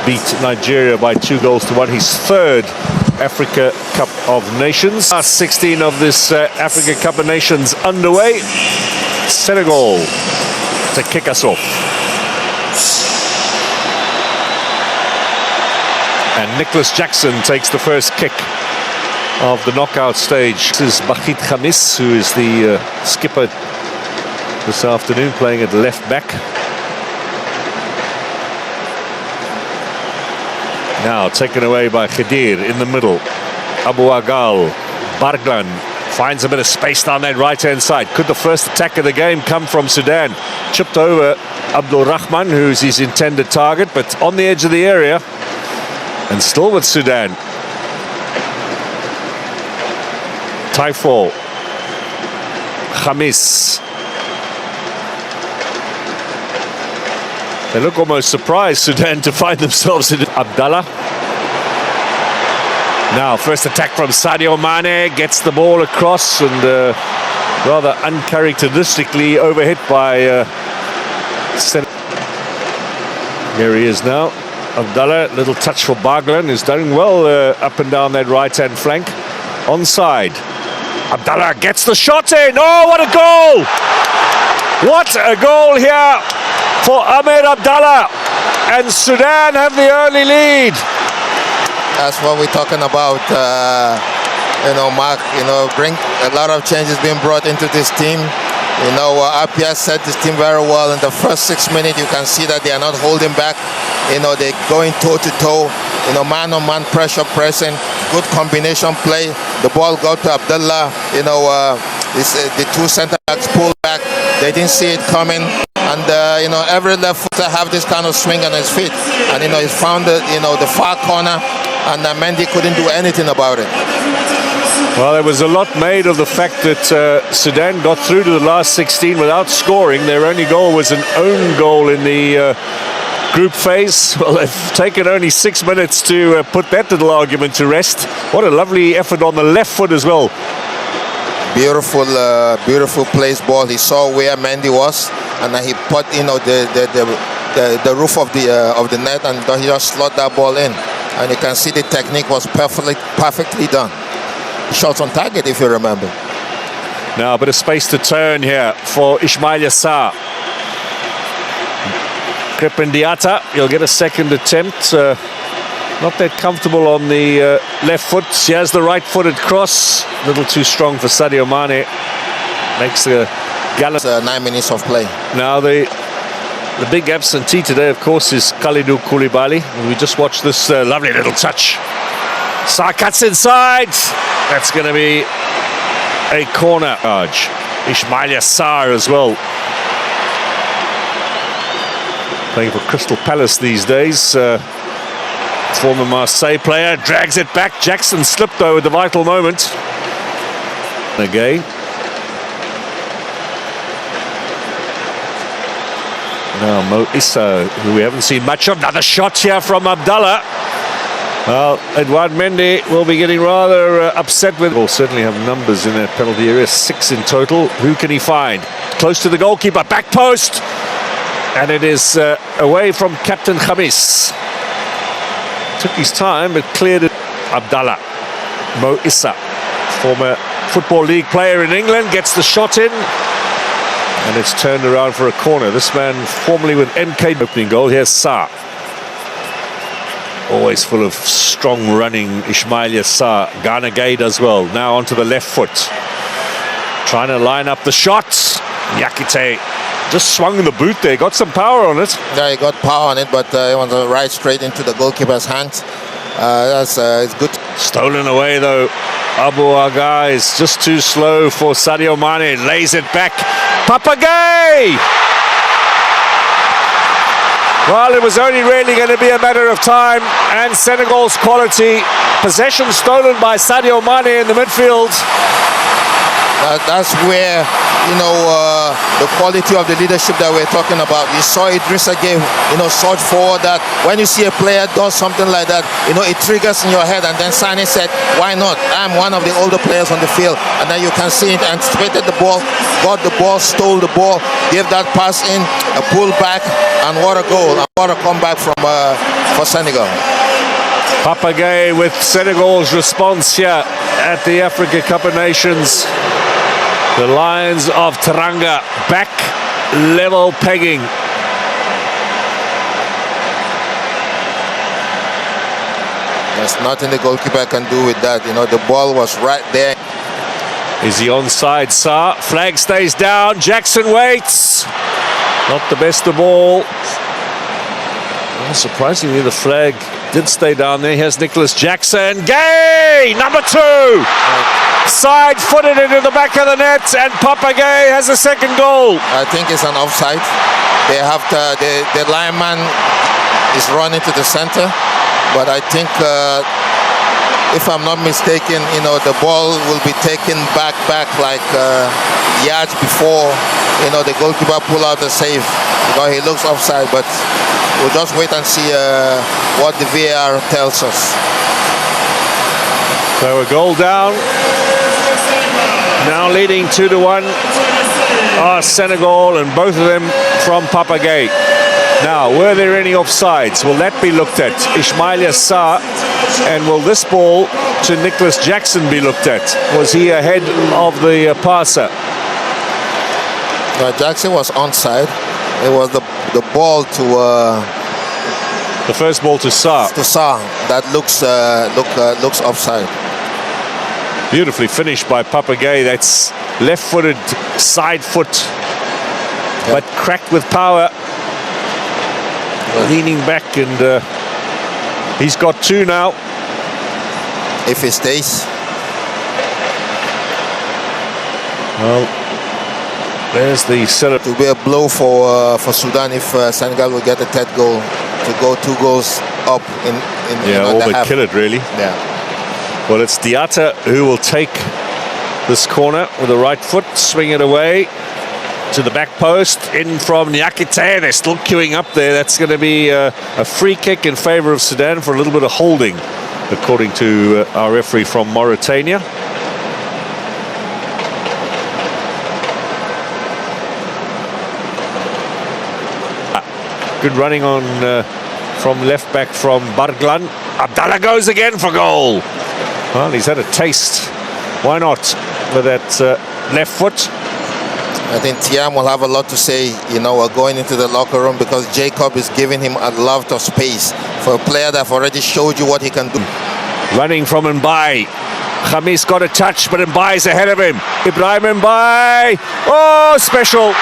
beat Nigeria by 2-1. His third Africa Cup of Nations. Last 16 of this Africa Cup of Nations underway. Senegal to kick us off. And Nicholas Jackson takes the first kick of the knockout stage. This is Bachit Khamis, who is the skipper this afternoon, playing at left back. Now taken away by Khadir in the middle. Abu Agal, Barglan finds a bit of space down that right-hand side. Could the first attack of the game come from Sudan? Chipped over Abdul Rahman, who's his intended target, but on the edge of the area. And still with Sudan. Taifol. Khamis. They look almost surprised, Sudan, to find themselves in Abdallah. Now, first attack from Sadio Mane, gets the ball across and rather uncharacteristically overhit by Senegal. There he is now. Abdallah, little touch for Barglan, who's doing well up and down that right-hand flank. Onside. Abdallah gets the shot in. Oh, what a goal! What a goal here for Ahmed Abdallah. And Sudan have the early lead. That's what we're talking about. Mark, bring a lot of changes being brought into this team. Apia set this team very well. In the first 6 minutes, you can see that they are not holding back. They're going toe-to-toe. Man-on-man pressure pressing. Good combination play. The ball got to Abdallah. The two centre-backs pulled back. They didn't see it coming. And, every left footer have this kind of swing on his feet. And, he found the far corner. And Mendy couldn't do anything about it. Well, there was a lot made of the fact that Sudan got through to the last 16 without scoring. Their only goal was an own goal in the group phase. Well, they've taken only 6 minutes to put that little argument to rest. What a lovely effort on the left foot as well. Beautiful, beautiful place ball. He saw where Mendy was, and he put the roof of the net, and he just slot that ball in. And you can see the technique was perfectly done. Shots on target, if you remember. Now a bit of space to turn here for Ismail Yassar. Crepin Diatta, he'll get a second attempt. Not that comfortable on the left foot. He has the right-footed cross. A little too strong for Sadio Mane. Makes the gallant. 9 minutes of play. Now the big absentee today, of course, is Khalidou Koulibaly. And we just watched this lovely little touch. Sarr cuts inside. That's going to be a corner. Ismail Yassar as well. Playing for Crystal Palace these days. Former Marseille player, drags it back. Jackson slipped though at the vital moment. Again. Now Mo Issa, who we haven't seen much of. Another shot here from Abdallah. Well, Edouard Mendy will be getting rather upset with. Will certainly have numbers in that penalty area, 6 in total. Who can he find? Close to the goalkeeper, back post. And it is away from Captain Khamis. Took his time, but cleared it. Abdallah. Mo Issa, former Football League player in England, gets the shot in. And it's turned around for a corner. This man formerly with MK. Opening goal. Here's Sarr. Always full of strong running Ismail Yassar. Ghana Gade as well. Now onto the left foot. Trying to line up the shots. Yakite just swung the boot there. Got some power on it. Yeah, he got power on it, but it went right straight into the goalkeeper's hands. It's good. Stolen away though. Abu Aga is just too slow for Sadio Mane. Lays it back. Papagay! Well, it was only really going to be a matter of time, and Senegal's quality. Possession stolen by Sadio Mane in the midfield. That's where, the quality of the leadership that we're talking about. You saw Idrissa Gueye, surge forward, that when you see a player does something like that, it triggers in your head. And then Sane said, why not? I'm one of the older players on the field. And then you can see it, anticipated the ball, got the ball, stole the ball, gave that pass in, a pull back, and what a goal. And what a comeback for Senegal. Papa Gueye with Senegal's response here at the Africa Cup of Nations. The Lions of Teranga back level pegging. There's nothing the goalkeeper can do with that. The ball was right there. Is he onside? Sa. Flag stays down. Jackson waits. Not the best of all. Well, surprisingly, the flag did stay down there. Here's Nicholas Jackson. Gueye, number 2. Side-footed into the back of the net, and Papa Gueye has a second goal. I think it's an offside. They have to. The lineman is running to the center, but I think, if I'm not mistaken, the ball will be taken back like yards before. The goalkeeper pull out the save. He looks offside, but we'll just wait and see what the VAR tells us. So a goal down. Now leading 2-1 are Senegal, and both of them from Papa Gueye. Now, were there any offsides? Will that be looked at? Ismaila Sarr, and will this ball to Nicholas Jackson be looked at? Was he ahead of the passer? Jackson was onside. It was the ball to the first ball to Sarr. That looks offside. Beautifully finished by Papa Gueye. That's left-footed side foot, but cracked with power. Leaning back, and he's got 2 now. If he stays. Well, there's the setup. It will be a blow for Sudan if Senegal will get a third goal, to go 2 goals up in all the but half. kill it, really. Yeah. Well, it's Diatta who will take this corner with the right foot, swing it away to the back post, in from Nyakite. They're still queuing up there. That's going to be a free kick in favor of Sudan for a little bit of holding, according to our referee from Mauritania. Good running on from left back from Barglan. Abdallah goes again for goal. Well, he's had a taste. Why not with that left foot? I think Thiam will have a lot to say, going into the locker room, because Jacob is giving him a lot of space for a player that have already showed you what he can do. Running from Mbaye. Khamis got a touch, but Mbaye's ahead of him. Ibrahim Mbaye. Oh, special.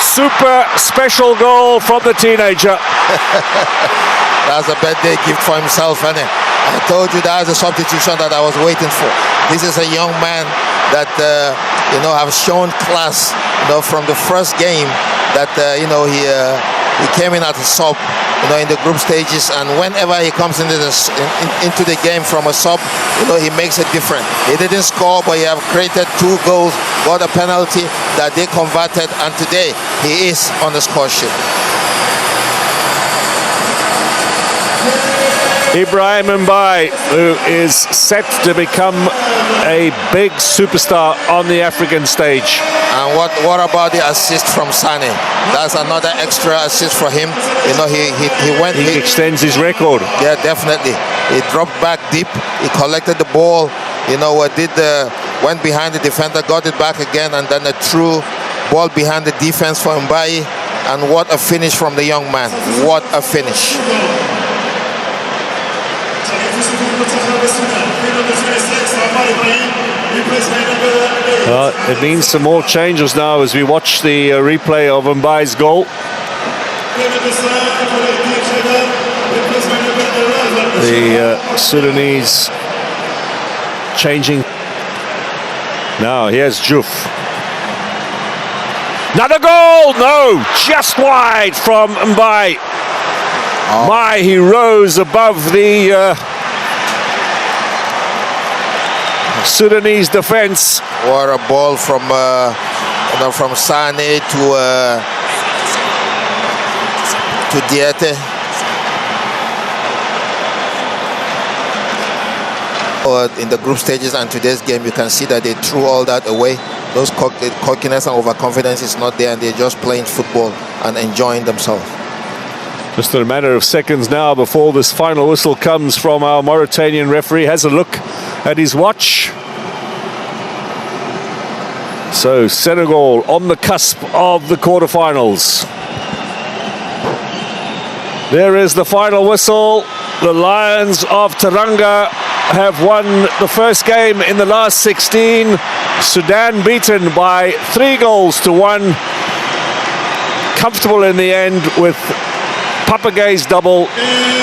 Super special goal from the teenager. That's a birthday gift for himself, isn't it? I told you that's a substitution that I was waiting for. This is a young man that, have shown class, from the first game that, he came in at a sub, in the group stages, and whenever he comes into the game from a sub, he makes it different. He didn't score, but he have created 2 goals, got a penalty that they converted, and today he is on the score sheet. Ibrahim Mbaye, who is set to become a big superstar on the African stage. And what about the assist from Sane? That's another extra assist for him. He extends his record. Yeah, definitely. He dropped back deep. He collected the ball. Went behind the defender, got it back again, and then a true ball behind the defense for Mbaye. And what a finish from the young man! What a finish! It means some more changes now as we watch the replay of Mbaye's goal. The Sudanese changing. Now here's Diouf. Another goal! No! Just wide from Mbaye. He rose above the Sudanese defense. What a ball from Sane to Diete. In the group stages and today's game, you can see that they threw all that away. Those cockiness and overconfidence is not there, and they're just playing football and enjoying themselves. Just a matter of seconds now before this final whistle comes from our Mauritanian referee. Has a look at his watch. So Senegal on the cusp of the quarterfinals. There is the final whistle. The Lions of Teranga have won the first game in the last 16. Sudan beaten by 3-1. Comfortable in the end with Papagay's double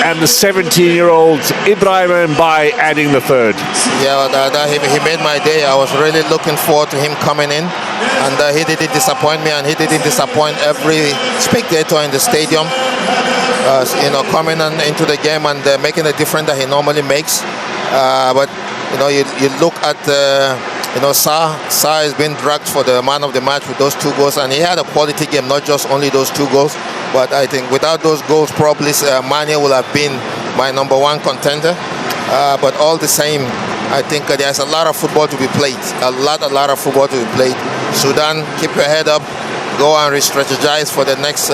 and the 17-year-old Ibrahim Mbaye adding the third. Yeah, he made my day. I was really looking forward to him coming in, and he didn't disappoint me, and he didn't disappoint every spectator in the stadium. Coming into the game and making a difference that he normally makes. But you look at Sa has been dragged for the man of the match with those 2 goals, and he had a quality game, not just only those 2 goals. But I think without those goals, probably Mane will have been my #1 contender. But all the same, I think there's a lot of football to be played. A lot of football to be played. Sudan, keep your head up. Go and re-strategize for the next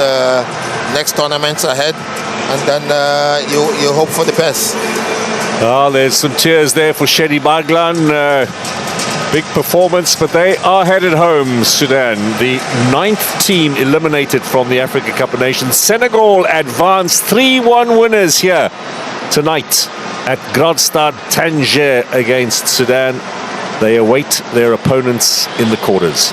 tournaments ahead, and then you hope for the best. Oh, there's some tears there for Shedi Baglan. Big performance, but they are headed home, Sudan. The 9th team eliminated from the Africa Cup of Nations. Senegal advanced 3-1 winners here tonight at Gradstad Tanger against Sudan. They await their opponents in the quarters.